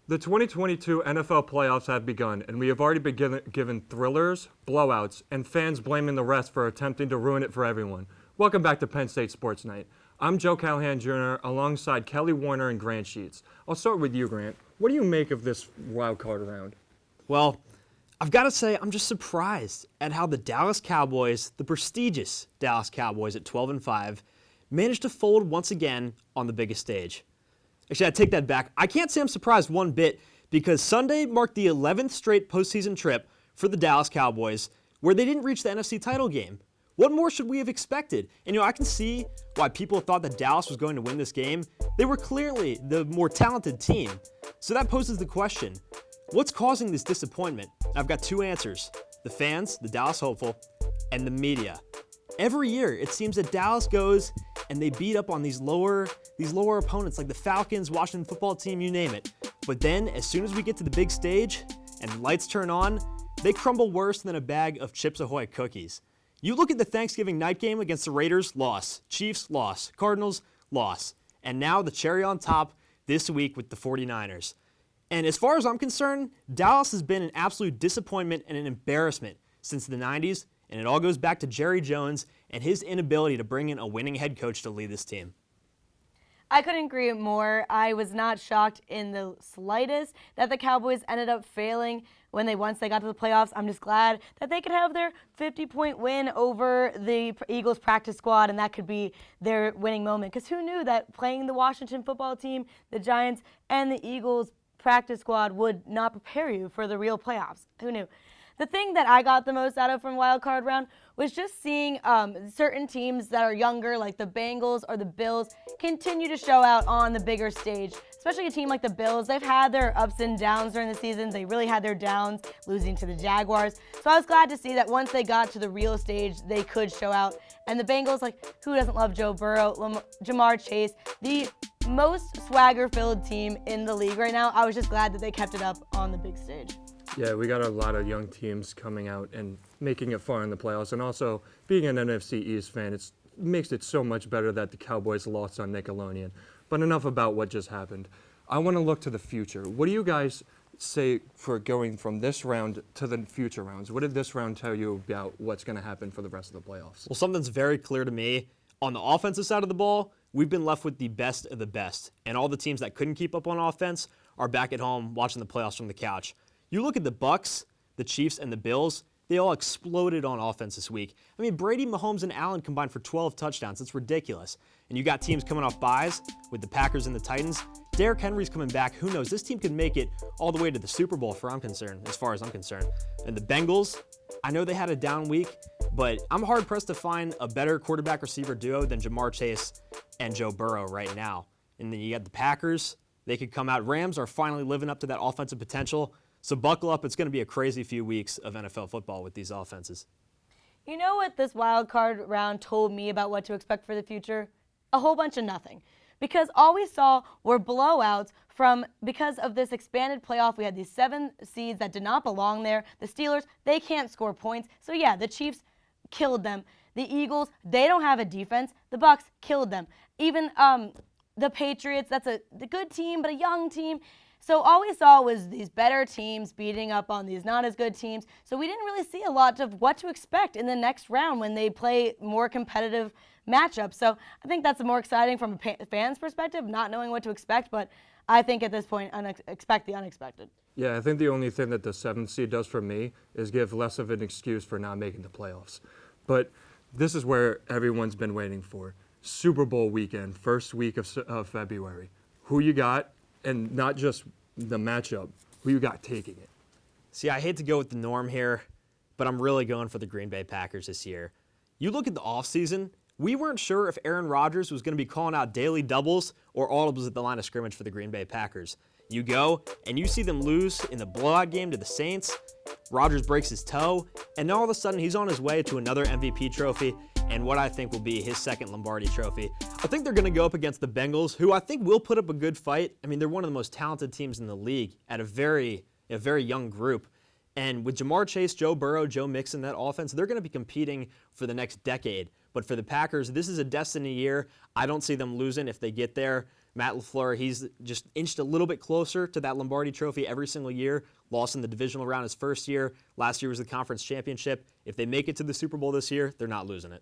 The 2022 NFL playoffs have begun, and we have already been given thrillers, blowouts, and fans blaming the refs for attempting to ruin it for everyone. Welcome back to Penn State Sports Night. I'm Joe Callahan Jr. alongside Kelly Warner and Grant Sheets. I'll start with you, Grant. What do you make of this wildcard round? Well, I've got to say I'm just surprised at how the Dallas Cowboys, the prestigious Dallas Cowboys at 12-5, managed to fold once again on the biggest stage. Actually, I take that back. I can't say I'm surprised one bit because Sunday marked the 11th straight postseason trip for the Dallas Cowboys where they didn't reach the NFC title game. What more should we have expected? And I can see why people thought that Dallas was going to win this game. They were clearly the more talented team. So that poses the question, what's causing this disappointment? I've got two answers. The fans, the Dallas hopeful, and the media. Every year, it seems that Dallas goes and they beat up on these lower opponents like the Falcons, Washington football team, you name it. But then, as soon as we get to the big stage and the lights turn on, they crumble worse than a bag of Chips Ahoy cookies. You look at the Thanksgiving night game against the Raiders, loss. Chiefs, loss. Cardinals, loss. And now the cherry on top this week with the 49ers. And as far as I'm concerned, Dallas has been an absolute disappointment and an embarrassment since the 90s. And it all goes back to Jerry Jones and his inability to bring in a winning head coach to lead this team. I couldn't agree more. I was not shocked in the slightest that the Cowboys ended up failing once they got to the playoffs. I'm just glad that they could have their 50-point win over the Eagles practice squad, and that could be their winning moment. Because who knew that playing the Washington football team, the Giants, and the Eagles practice squad would not prepare you for the real playoffs? Who knew? The thing that I got the most out of from Wildcard round was just seeing certain teams that are younger, like the Bengals or the Bills, continue to show out on the bigger stage. Especially a team like the Bills. They've had their ups and downs during the season. They really had their downs, losing to the Jaguars. So I was glad to see that once they got to the real stage, they could show out. And the Bengals, who doesn't love Joe Burrow, Jamar Chase, the most swagger-filled team in the league right now. I was just glad that they kept it up on the big stage. Yeah, we got a lot of young teams coming out and making it far in the playoffs. And also, being an NFC East fan, it makes it so much better that the Cowboys lost on Nickelodeon. But enough about what just happened. I want to look to the future. What do you guys say for going from this round to the future rounds? What did this round tell you about what's going to happen for the rest of the playoffs? Well, something's very clear to me. On the offensive side of the ball, we've been left with the best of the best. And all the teams that couldn't keep up on offense are back at home watching the playoffs from the couch. You look at the Bucs, the Chiefs, and the Bills, they all exploded on offense this week. I mean, Brady, Mahomes, and Allen combined for 12 touchdowns. It's ridiculous. And you got teams coming off byes with the Packers and the Titans. Derrick Henry's coming back. Who knows? This team could make it all the way to the Super Bowl as far as I'm concerned. And the Bengals, I know they had a down week, but I'm hard-pressed to find a better quarterback-receiver duo than Jamar Chase and Joe Burrow right now. And then you got the Packers. They could come out. Rams are finally living up to that offensive potential. So buckle up. It's going to be a crazy few weeks of NFL football with these offenses. You know what this wild card round told me about what to expect for the future? A whole bunch of nothing. Because all we saw were blowouts because of this expanded playoff. We had these 7 seeds that did not belong there. The Steelers, they can't score points. So yeah, the Chiefs killed them. The Eagles, they don't have a defense. The Bucs killed them. Even the Patriots, that's a good team, but a young team. So all we saw was these better teams beating up on these not as good teams. So we didn't really see a lot of what to expect in the next round when they play more competitive matchups. So I think that's more exciting from a fan's perspective, not knowing what to expect. But I think at this point, expect the unexpected. Yeah, I think the only thing that the 7th seed does for me is give less of an excuse for not making the playoffs. But this is where everyone's been waiting for. Super Bowl weekend, first week of February. Who you got? And not just the matchup, who you got taking it? See, I hate to go with the norm here, but I'm really going for the Green Bay Packers this year. You look at the offseason, we weren't sure if Aaron Rodgers was going to be calling out daily doubles or audibles at the line of scrimmage for the Green Bay Packers. You go, and you see them lose in the blowout game to the Saints. Rodgers breaks his toe, and now all of a sudden he's on his way to another MVP trophy and what I think will be his second Lombardi trophy. I think they're going to go up against the Bengals, who I think will put up a good fight. I mean, they're one of the most talented teams in the league at a very young group. And with Jamar Chase, Joe Burrow, Joe Mixon, that offense, they're going to be competing for the next decade. But for the Packers, this is a destiny year. I don't see them losing if they get there. Matt LaFleur, he's just inched a little bit closer to that Lombardi trophy every single year. Lost in the divisional round his first year. Last year was the conference championship. If they make it to the Super Bowl this year, they're not losing it.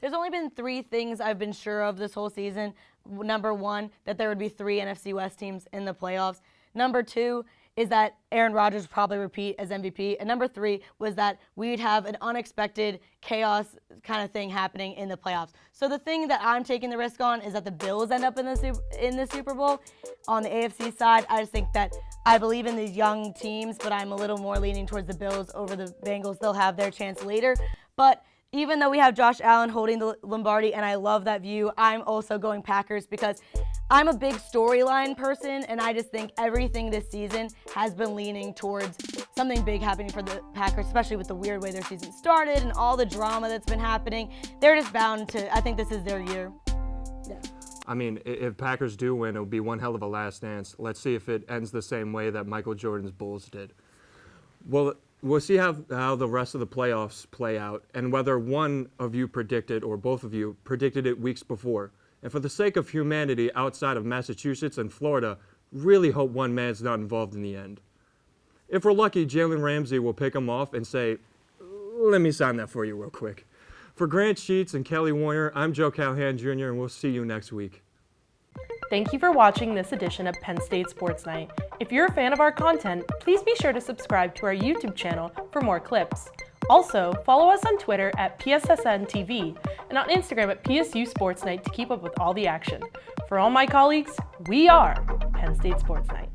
There's only been 3 things I've been sure of this whole season. Number 1, that there would be 3 NFC West teams in the playoffs. Number 2 is that Aaron Rodgers would probably repeat as MVP. And number 3 was that we'd have an unexpected chaos kind of thing happening in the playoffs. So the thing that I'm taking the risk on is that the Bills end up in the Super Bowl. On the AFC side, I just think that I believe in these young teams, but I'm a little more leaning towards the Bills over the Bengals. They'll have their chance later. But even though we have Josh Allen holding the Lombardi, and I love that view, I'm also going Packers because I'm a big storyline person, and I just think everything this season has been leaning towards something big happening for the Packers, especially with the weird way their season started and all the drama that's been happening. They're just bound to, I think this is their year. Yeah. I mean, if Packers do win, it'll be one hell of a last dance. Let's see if it ends the same way that Michael Jordan's Bulls did. Well, we'll see how the rest of the playoffs play out and whether one of you predicted or both of you predicted it weeks before. And for the sake of humanity outside of Massachusetts and Florida, really hope one man's not involved in the end. If we're lucky, Jalen Ramsey will pick him off and say, let me sign that for you real quick. For Grant Sheets and Kelly Warner, I'm Joe Callahan Jr., and we'll see you next week. Thank you for watching this edition of Penn State Sports Night. If you're a fan of our content, please be sure to subscribe to our YouTube channel for more clips. Also, follow us on Twitter at PSSN TV and on Instagram at PSU Sports Night to keep up with all the action. For all my colleagues, we are Penn State Sports Night.